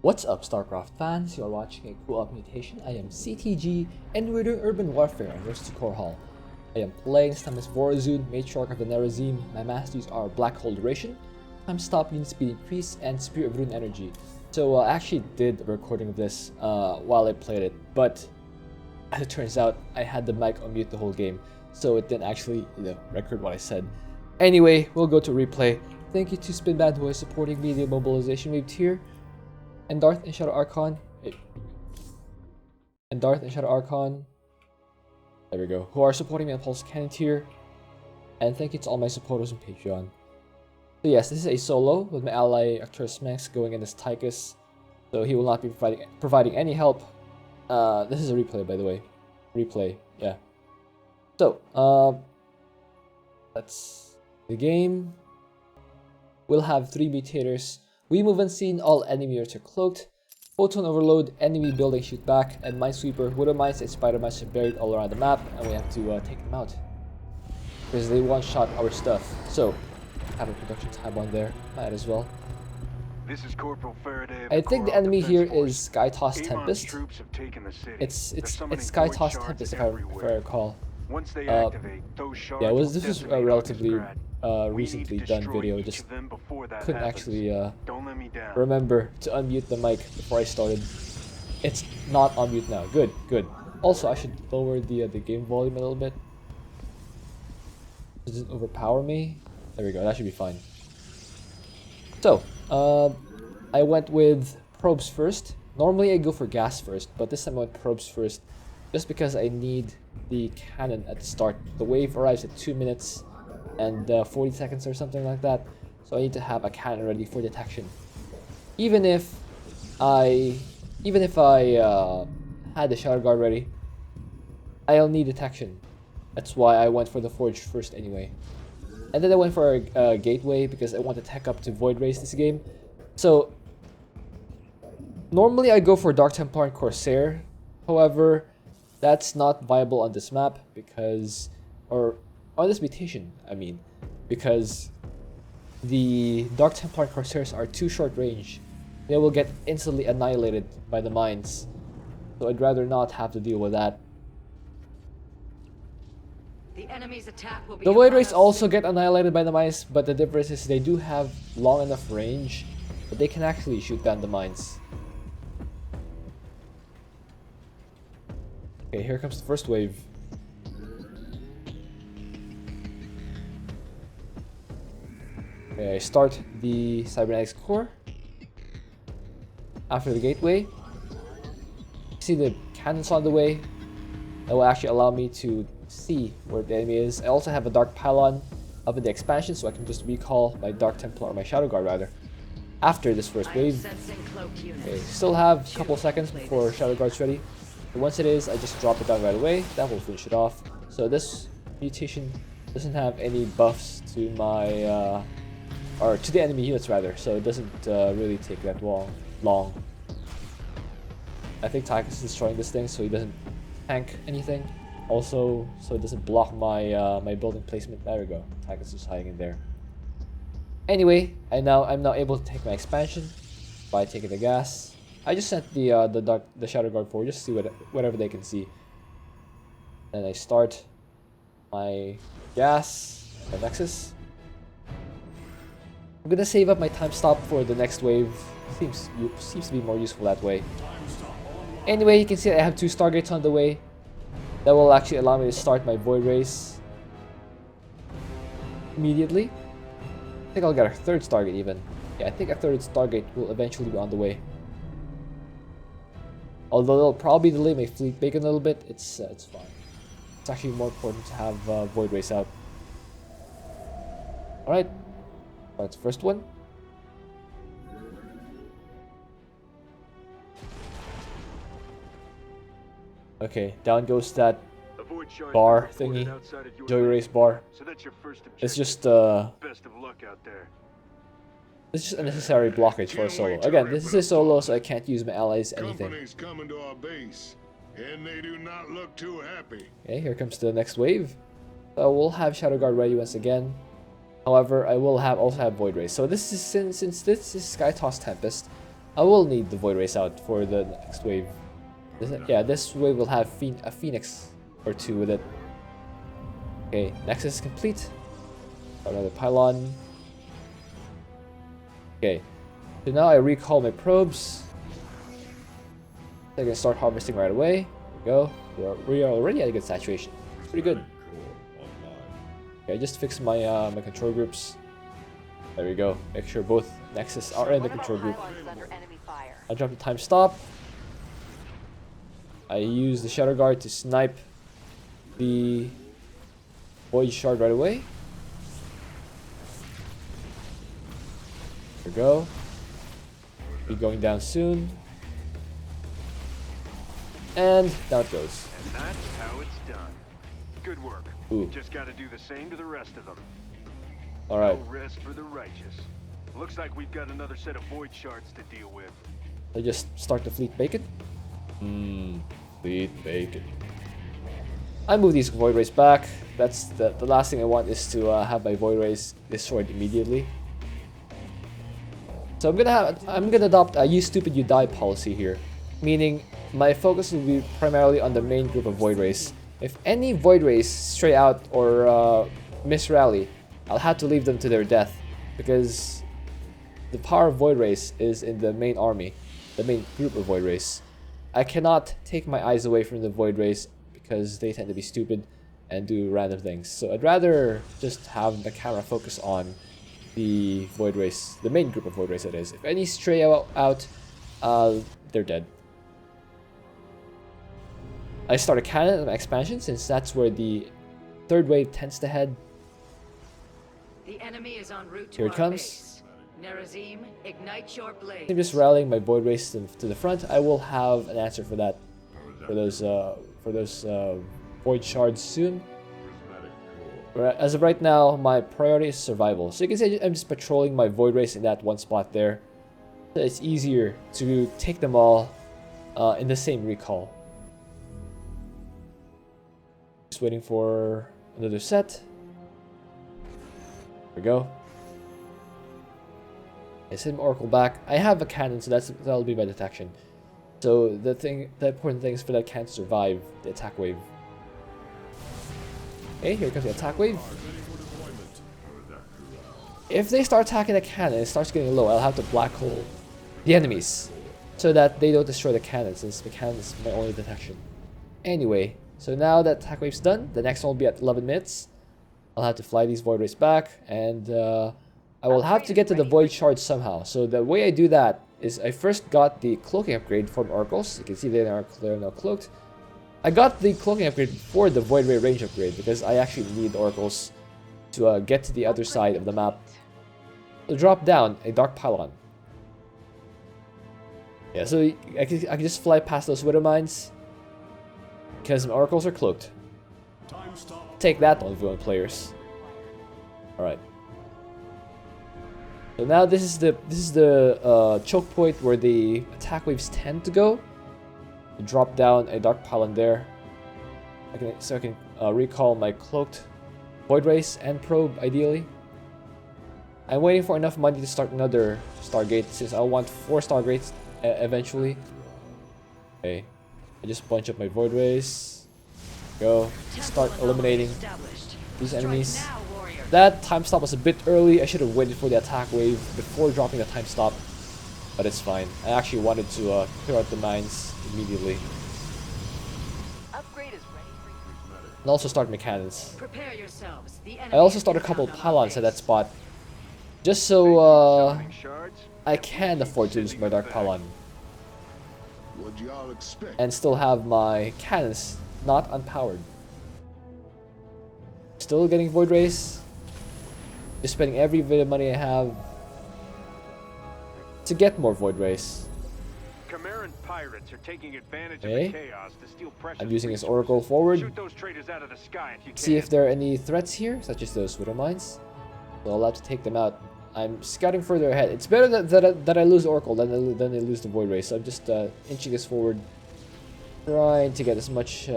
What's up, Starcraft fans? You are watching a co-op mutation. I am CTG, and we're doing Urban Warfare on Rust Core Hall. I am playing Stamus Vorazun, Matriarch of the Nerazim. My masters are Black Hole Duration, Time Stop, Unit Speed Increase, and Spirit of Rune Energy. So I actually did a recording of this while I played it, but as it turns out, I had the mic on mute the whole game, so it didn't actually record what I said. Anyway, we'll go to replay. Thank you to Spinbad who is supporting me the mobilization wave tier. And Darth and Shadow Archon. There we go. Who are supporting me on Pulse Cannon tier. And thank you to all my supporters on Patreon. So yes, this is a solo with my ally Arcturus Max going in as Tychus. So he will not be providing any help. This is a replay, by the way. Replay, yeah. So, that's the game. We'll have 3 mutators. We move unseen, all enemy units are cloaked. Photon Overload, enemy building shoot back, and Minesweeper, Widow Mines and Spider Mines are buried all around the map, and we have to take them out. Because they one-shot our stuff. So, have a production tab on there, might as well. This is Corporal Faraday. I think the enemy here is Sky Toss Tempest. It's Sky Toss Tempest if I recall. Once they activate, those shards this was a relatively recently done video. Just couldn't actually remember to unmute the mic before I started. It's not on mute now. Good, good. Also, I should lower the game volume a little bit. Does it overpower me? There we go. That should be fine. So, I went with probes first. Normally I go for gas first, but this time I went probes first, just because I need the cannon at the start. The wave arrives at 2 minutes and 40 seconds or something like that, so I need to have a cannon ready for detection. Even if I had the shadow guard ready, I'll need detection. That's why I went for the forge first anyway. And then I went for a gateway because I want to tech up to Voidray this game. So normally I go for Dark Templar and Corsair. However, that's not viable on this map because, or on this mutation, I mean, because the Dark Templar and Corsairs are too short range. They will get instantly annihilated by the mines. So I'd rather not have to deal with that. The enemy's attack will be The Voidrays also get annihilated by the mines, but the difference is they do have long enough range that they can actually shoot down the mines. Okay, here comes the first wave. Okay, I start the cybernetics core. After the gateway, see the cannons on the way. That will actually allow me to see where the enemy is. I also have a dark pylon up in the expansion, so I can just recall my Dark Templar, or my Shadow Guard rather, after this first wave. Okay, still have a couple seconds before Shadow Guard's ready. And once it is, I just drop it down right away. That will finish it off. So this mutation doesn't have any buffs to my, or to the enemy units rather, so it doesn't really take that long. I think Tychus is destroying this thing so he doesn't tank anything. Also, so it doesn't block my my building placement. There we go. Tychus is hiding in there. Anyway, I'm now able to take my expansion by taking the gas. I just sent the Shadow Guard forward just to see whatever they can see. Then I start my gas, my Nexus. I'm gonna save up my time stop for the next wave. Seems to be more useful that way. Anyway, you can see I have 2 Stargates on the way. That will actually allow me to start my Void Race immediately. I think I'll get a 3rd Stargate even. Yeah, I think a 3rd Stargate will eventually be on the way. Although they'll probably delay my fleet bacon a little bit, it's fine. It's actually more important to have Void Race out. Alright, that's the first one. Okay, down goes that bar thingy, Joy Race bar. It's just it's just a necessary blockage for a solo. Again, this is a solo, so I can't use my allies anything. Okay, here comes the next wave. We'll have Shadow Guard ready once again. However, I will also have Voidray. So this is since this is Sky Toss Tempest, I will need the Void Race out for the next wave. Yeah, this wave will have a Phoenix or two with it. Okay, Nexus is complete. Another pylon. Okay, so now I recall my probes. I can start harvesting right away. There we go. We are already at a good saturation. It's pretty good. Okay, I just fixed my my control groups. There we go. Make sure both Nexus are in the control group. I drop the time stop. I use the Shadow Guard to snipe the Void Shard right away. There we go. Be going down soon. And down it goes. And that's how it's done. Good work. Ooh. Just got to do the same to the rest of them. Alright. No rest for the righteous. Looks like we've got another set of void shards to deal with. I just start the fleet bacon. Fleet bacon. I move these void rays back. That's the last thing I want is to have my void rays destroyed immediately. So I'm gonna adopt a "you stupid you die" policy here, meaning my focus will be primarily on the main group of void rays. If any void rays stray out or miss rally, I'll have to leave them to their death because the power of void rays is in the main army, the main group of void rays. I cannot take my eyes away from the void rays because they tend to be stupid and do random things. So I'd rather just have the camera focus on the void race, the main group of void race that is. If any stray out, they're dead. I start a cannon of expansion since that's where the third wave tends to head. The enemy is en route to Here it our comes. base. Nerazim, ignite your blade. I'm just rallying my void race to the front. I will have an answer for that, for those void shards soon. As of right now, my priority is survival. So you can see I'm just patrolling my void race in that one spot there. It's easier to take them all in the same recall. Just waiting for another set. There we go. I send my Oracle back. I have a cannon, so that'll be my detection. So the important thing is for that cannon to survive the attack wave. Okay, here comes the attack wave. If they start attacking the cannon, it starts getting low. I'll have to black hole the enemies so that they don't destroy the cannon, since the cannon is my only detection. Anyway, so now that attack wave's done, the next one will be at 11 minutes. I'll have to fly these void rays back, and I will have to get to the void shards somehow. So the way I do that is I first got the cloaking upgrade from oracles. You can see they are now cloaked. I got the cloaking upgrade before the void ray range upgrade because I actually need oracles to get to the other side of the map. To drop down a dark pylon. Yeah, so I can just fly past those widow mines because my oracles are cloaked. Take that, non-villain players. All right. So now this is the choke point where the attack waves tend to go. Drop down a dark pylon there. I can recall my cloaked void race and probe ideally. I'm waiting for enough money to start another Stargate since I want 4 Stargates eventually. Okay, I just bunch up my void race. Go start eliminating these enemies. That time stop was a bit early. I should have waited for the attack wave before dropping the time stop. But it's fine. I actually wanted to clear out the mines immediately. Upgrade is ready for you. And also start my cannons. Prepare yourselves. The I enemy also is start a inbound couple on our pylons at base. that spot. Just so Summoning shards. I can afford to use my dark pylon. What'd y'all expect? And still have my cannons not unpowered. Still getting void race. Just spending every bit of money I have to get more void race. Chimeran pirates are taking advantage Okay. of the chaos to steal precious I'm using this resources. oracle forward. Shoot those traitors out of the sky if you See can. if there are any threats here, such as those widow mines. So I'll have to take them out. I'm scouting further ahead. It's better that I lose Oracle than I lose the Void Race. So I'm just inching this forward, trying to get as much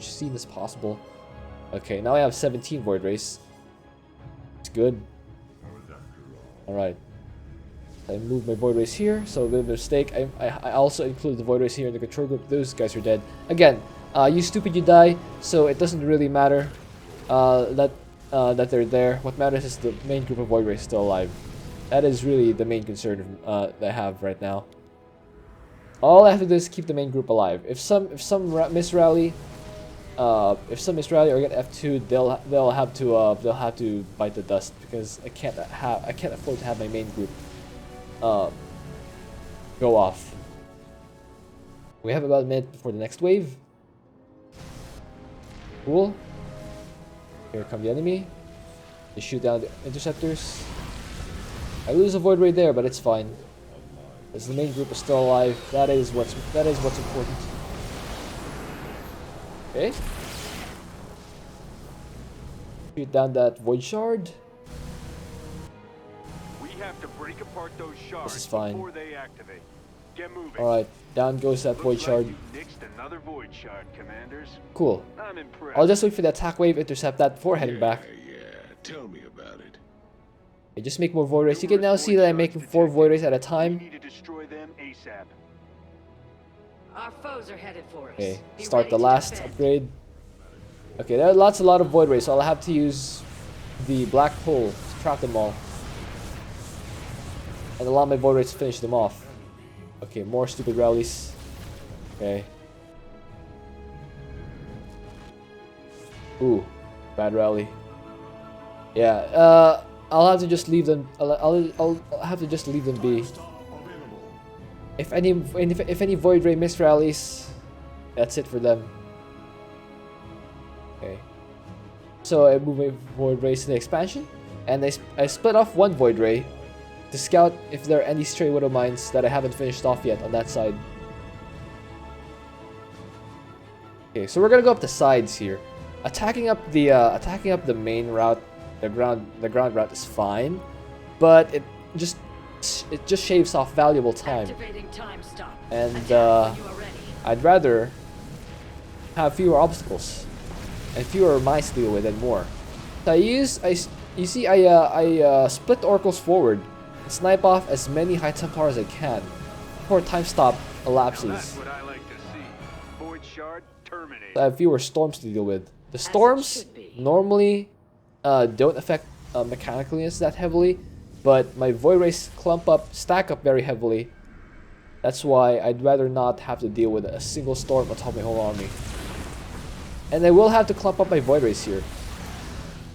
seen as possible. Okay, now I have 17 Void Race. It's good. All right. I move my Void Rays here, so a bit of a mistake. I also include the Void Rays here in the control group. Those guys are dead. Again, you stupid, you die, so it doesn't really matter that they're there. What matters is the main group of Void Rays still alive. That is really the main concern that I have right now. All I have to do is keep the main group alive. If some misrally or get F2, they'll have to bite the dust, because I can't afford to have my main group go off. We have about a minute before the next wave. Cool. Here come the enemy. They shoot down the interceptors. I lose a Void Ray there, but it's fine, as the main group is still alive. That is what's important. Okay. Shoot down that Void Shard. We have to break apart those shards This is fine. before they activate. Get moving. Alright, down goes that Void Looks Shard. like you nixed another Void Shard, Commanders. Cool. I'm impressed. I'll just wait for the attack wave, intercept that before heading back. Yeah, tell me about it. Okay, just make more Void Rays. You can now see that I'm making 4 Void Rays at a We time. need to destroy them ASAP. Our foes are headed for us. Okay, Be start ready the to last defend. upgrade. Okay, there are a lot of Void Rays, so I'll have to use the black hole to trap them all, and allow my Void Rays to finish them off. Okay, more stupid rallies. Okay. Ooh, bad rally. Yeah, I'll have to just leave them. I'll have to just leave them be. If any Void Ray miss rallies, that's it for them. Okay. So I move my Void Rays to the expansion, and I split off one Void Ray to scout if there are any stray Widow Mines that I haven't finished off yet on that side. Okay, so we're gonna go up the sides here. Attacking up the main route, the ground route is fine, but it just shaves off valuable time. Activating time stop. And Attack when you are ready. I'd rather have fewer obstacles and fewer mines to deal with and more. So I split the oracles forward and snipe off as many high Templars as I can before time stop Now that's elapses. what I like to see. Void Shard terminated. So I have fewer storms to deal with. The it storms should be. normally don't affect mechanicalness that heavily, but my Void Rays stack up very heavily. That's why I'd rather not have to deal with a single storm on top of my whole army. And I will have to clump up my Void Rays here,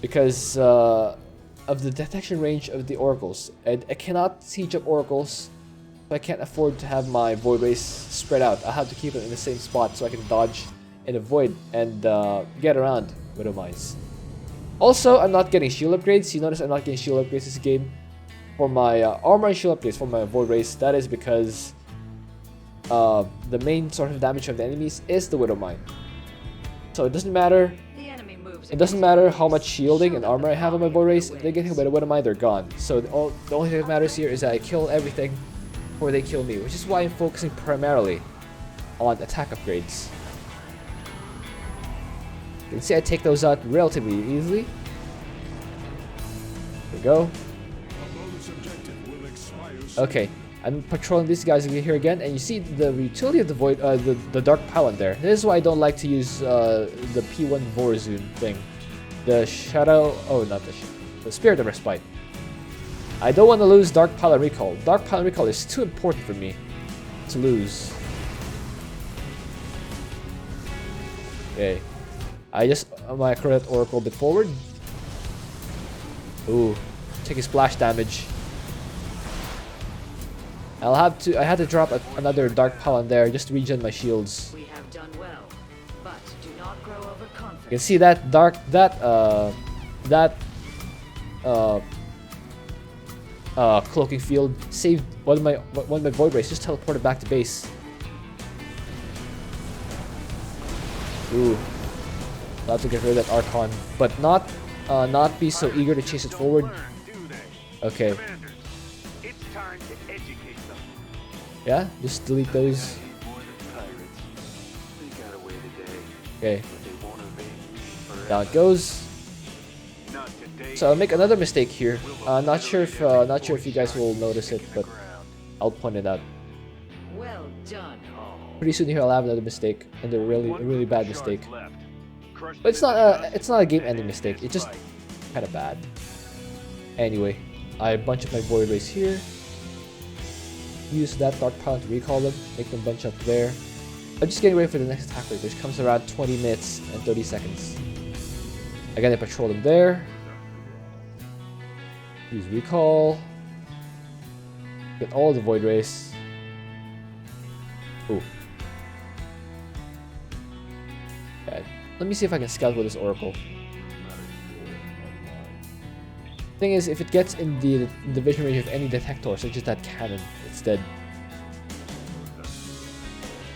because of the detection range of the oracles. I cannot siege up oracles, so I can't afford to have my Void Rays spread out. I have to keep it in the same spot so I can dodge and avoid and get around Widow Mines. Also, I'm not getting shield upgrades. You notice I'm not getting shield upgrades this game. For my armor and shield upgrades for my Void Rays, that is because the main source of damage of the enemies is the Widow Mine. So it doesn't matter. The enemy moves. It doesn't matter how much shielding and armor I have on my Void Rays. If they get hit by the Widow Mine, they're gone. So the only thing that matters here is that I kill everything before they kill me, which is why I'm focusing primarily on attack upgrades. You can see I take those out relatively easily. There we go. Okay, I'm patrolling these guys over here again, and you see the utility of the void, the dark pylon there. This is why I don't like to use the P1 Vorazun thing, the shadow. Oh, not the Spirit of Respite. I don't want to lose Dark Pylon Recall. Dark Pylon Recall is too important for me to lose. Okay, I just micro that Oracle a bit forward. Ooh, take a splash damage. I had to drop another Dark Pylon there just to regen my shields. We have done well, but do not grow overconfident. You can see that cloaking field saved one of my Void Rays, just teleported back to base. Ooh, allowed to get rid of that Archon, but not be so eager to chase it forward. Learn, do they? Okay, Commanders, it's time to educate them. yeah, just delete those. More than pirates. They got away today, Okay, but they won't obey forever. down it goes. Not today. So I'll make another mistake here. Not sure if you guys will notice it, but I'll point it out. Well done, all. Pretty soon here I'll have another mistake, and a really One really group bad of mistake. shards left. Crush But it's them not into a dust it's not a and game-ending end mistake. this It's just fight. kind of bad. Anyway, I have a bunch of my Voidrays here. Use that Dark Pylon to recall them, make them bunch up there. I'm just getting ready for the next attack wave, which comes around 20 minutes and 30 seconds. Again, I patrol them there. Use recall. Get all the Voidrays. Ooh. Okay. Let me see if I can scout with this Oracle. Thing is, if it gets in the vision range of any detector, such as that cannon, it's dead.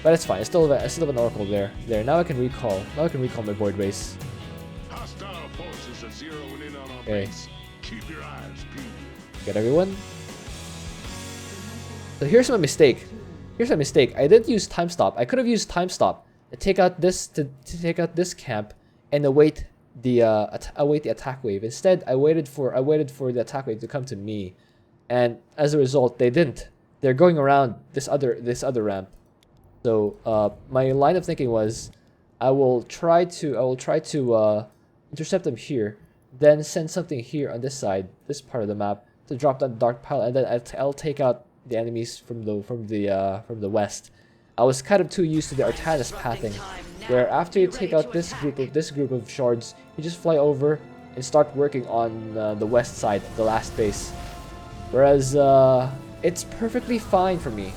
But it's fine. I still have an Oracle there. There. Now I can recall. Now I can recall my Void Race. Hostile forces are zeroing in on our Okay. base. Keep your eyes peeled. Get everyone. So here's my mistake. Here's my mistake. I didn't use time stop. I could have used time stop to take out this take out this camp and await the attack wave. Instead, I waited for the attack wave to come to me, and as a result, they didn't. They're going around this other ramp. So my line of thinking was, I will try to intercept them here, then send something here on this side, this part of the map, to drop down the dark pile, and then I'll take out the enemies from the west. I was kind of too used to the Artanis pathing, where after you take out this group of shards, you just fly over and start working on the west side, the last base. Whereas it's perfectly fine for me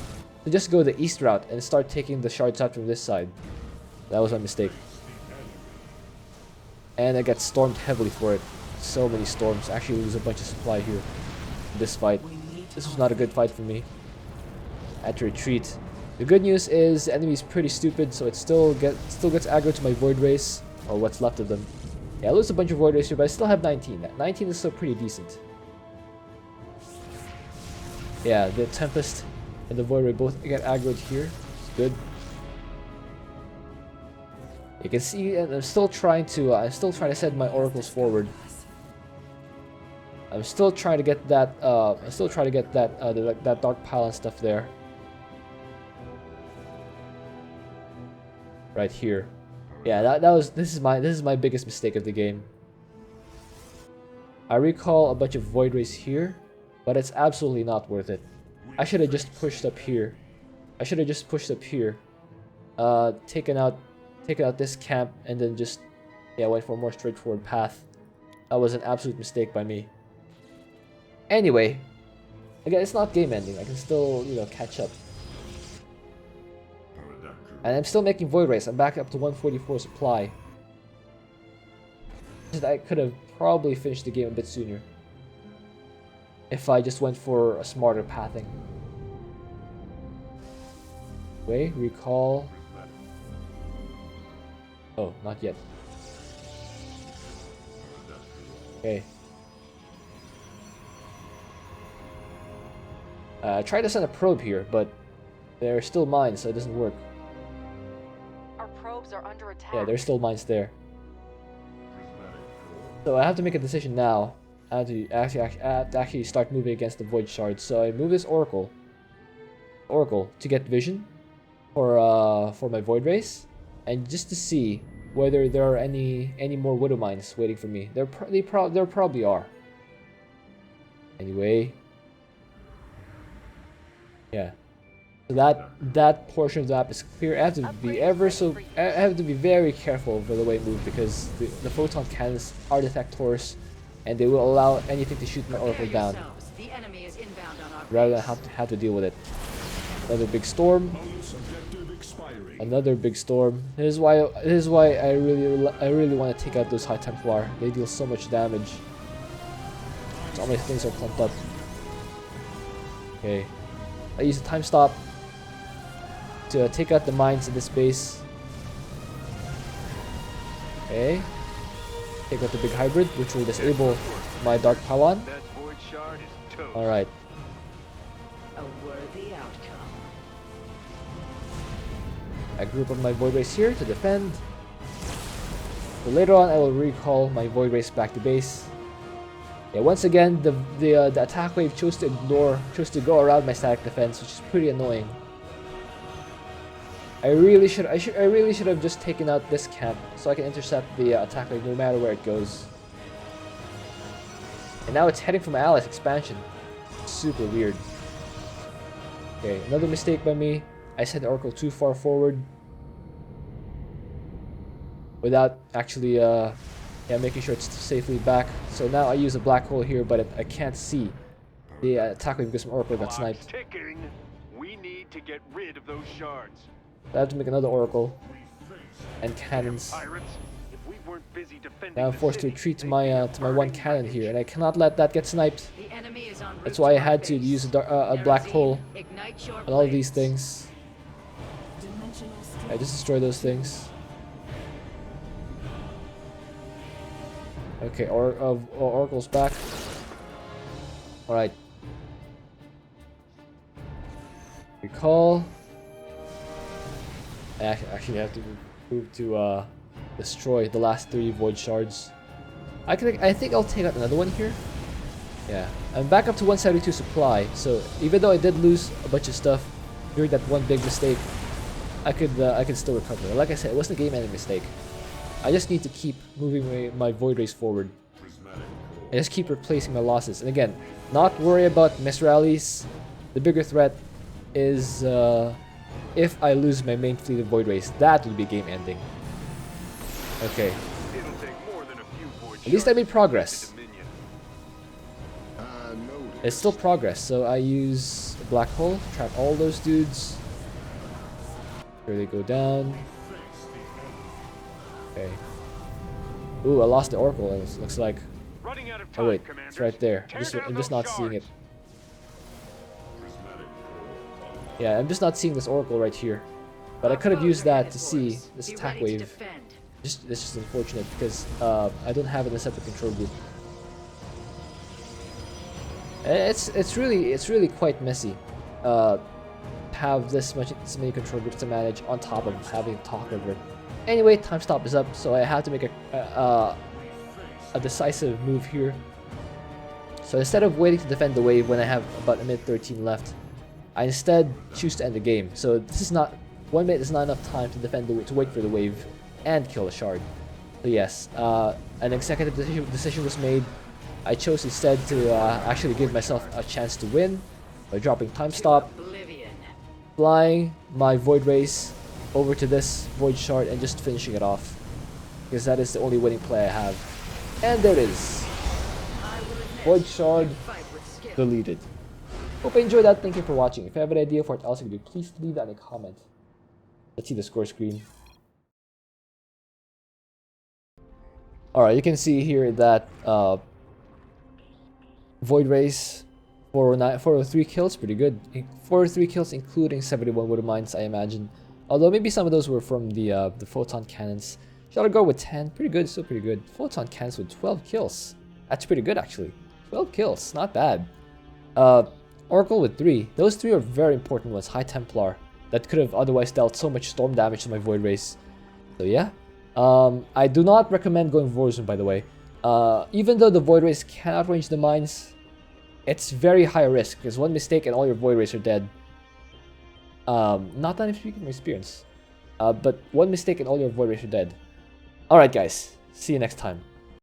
to just go the east route and start taking the shards out from this side. That was my mistake. And I got stormed heavily for it. So many storms. I actually lose a bunch of supply here in this fight. This was not a good fight for me. I had to retreat. The good news is the enemy's pretty stupid, so it still gets aggro to my Void Race, or what's left of them. Yeah, I lose a bunch of Void Race here, but I still have 19. 19 is still pretty decent. Yeah, the Tempest and the Void Ray both get aggroed here. It's good. You can see, and I'm still trying to send my oracles forward. I'm still trying to get that. That dark pylon stuff there. Right here. Yeah, this is my biggest mistake of the game. I recall a bunch of Void Rays here, but it's absolutely not worth it. I should have just pushed up here. Taken out this camp and then just went for a more straightforward path. That was an absolute mistake by me. Anyway, again, it's not game ending. I can still, catch up. And I'm still making Void Race. I'm back up to 144 supply. I could have probably finished the game a bit sooner if I just went for a smarter pathing. Wait, recall. Oh, not yet. Okay. I tried to send a probe here, but there are still mines, so it doesn't work. Our probes are under attack. Yeah, there's still mines there. So I have to make a decision now. I have to actually start moving against the void shards. So I move this oracle to get vision for my void race, and just to see whether there are any more widow mines waiting for me. There probably are. Anyway, yeah. So that portion of the map is clear. I have to be very careful for the way I move, because the photon cannons are detectors, and they will allow anything to shoot my oracle down, The enemy is inbound on our rather than have to deal with it. Another big storm. Another big storm. This is why I really want to take out those High Templar. They deal so much damage. So many things are clumped up. Okay, I use the time stop to take out the mines in this base. Okay, take out the big hybrid, which will disable my dark pylon. That void shard is toast. All right. a worthy outcome. I group up my Void Race here to defend. So later on, I will recall my Void Race back to base. Yeah, once again, the attack wave chose to go around my static defense, which is pretty annoying. I really should have just taken out this camp so I can intercept the attack wave no matter where it goes. And now it's heading for my allies expansion. Super weird. Okay, another mistake by me. I sent the Oracle too far forward without actually making sure it's safely back. So now I use a black hole here, but I can't see the attack wave because my Oracle got sniped. Ticking. We need to get rid of those shards. I have to make another Oracle and cannons. Pirates, if we weren't busy defending Now I'm forced to retreat to my one cannon here, and I cannot let that get sniped. The enemy is en route That's why I our had to base. use a black hole Ignite your on all these blades. things. I just destroy those things. Okay, Oracle's back. Alright. Recall. I actually have to move to destroy the last 3 void shards. I think I'll take out another one here. Yeah, I'm back up to 172 supply. So even though I did lose a bunch of stuff during that one big mistake, I could still recover. Like I said, it wasn't a game-ending mistake. I just need to keep moving my void rays forward. I just keep replacing my losses. And again, not worry about miss rallies. The bigger threat is if I lose my main fleet of void rays. That would be game ending. Okay. It'll take more than a few void At least I made shards to progress. get the Dominion. It's still progress, so I use a black hole, trap all those dudes. Here they go down. Okay. Ooh, I lost the Oracle. It looks like. Running out of Oh time, wait, Commanders. it's right there. Tear I'm down just those not seeing it. shards. Yeah, I'm just not seeing this Oracle right here. But I could have used that to see this Be attack ready to wave. defend. It's just unfortunate because I don't have an Deceptive control group. It's really quite messy. Have this many control groups to manage on top of having to talk over it. Anyway, time stop is up, so I have to make a decisive move here. So instead of waiting to defend the wave when I have about a minute 13 left, I instead choose to end the game. So this is not 1 minute is not enough time to defend to wait for the wave and kill a shard. So yes, an executive decision was made. I chose instead to actually give myself a chance to win by dropping time stop, Oblivion. flying my void race over to this void shard and just finishing it off, because that is the only winning play I have. And there it is, I will admit, void shard fight with skill. deleted. Hope you enjoyed that. Thank you for watching. If you have an idea for what else you can do, please leave that in a comment. Let's see the score screen. Alright, you can see here that Void Race 403 kills, pretty good. 403 kills including 71 wood mines, I imagine. Although maybe some of those were from the photon cannons. Shadow Guard with 10, pretty good, still pretty good. Photon cannons with 12 kills. That's pretty good actually. 12 kills, not bad. Oracle with 3. Those 3 are very important ones. High Templar that could have otherwise dealt so much storm damage to my Void Race. So yeah. I do not recommend going Void Zone, by the way. Even though the Void Race can outrange the mines, it's very high risk because one mistake and all your Void Race are dead. Not that I'm speaking from experience, but one mistake and all your Void Race are dead. Alright guys, see you next time.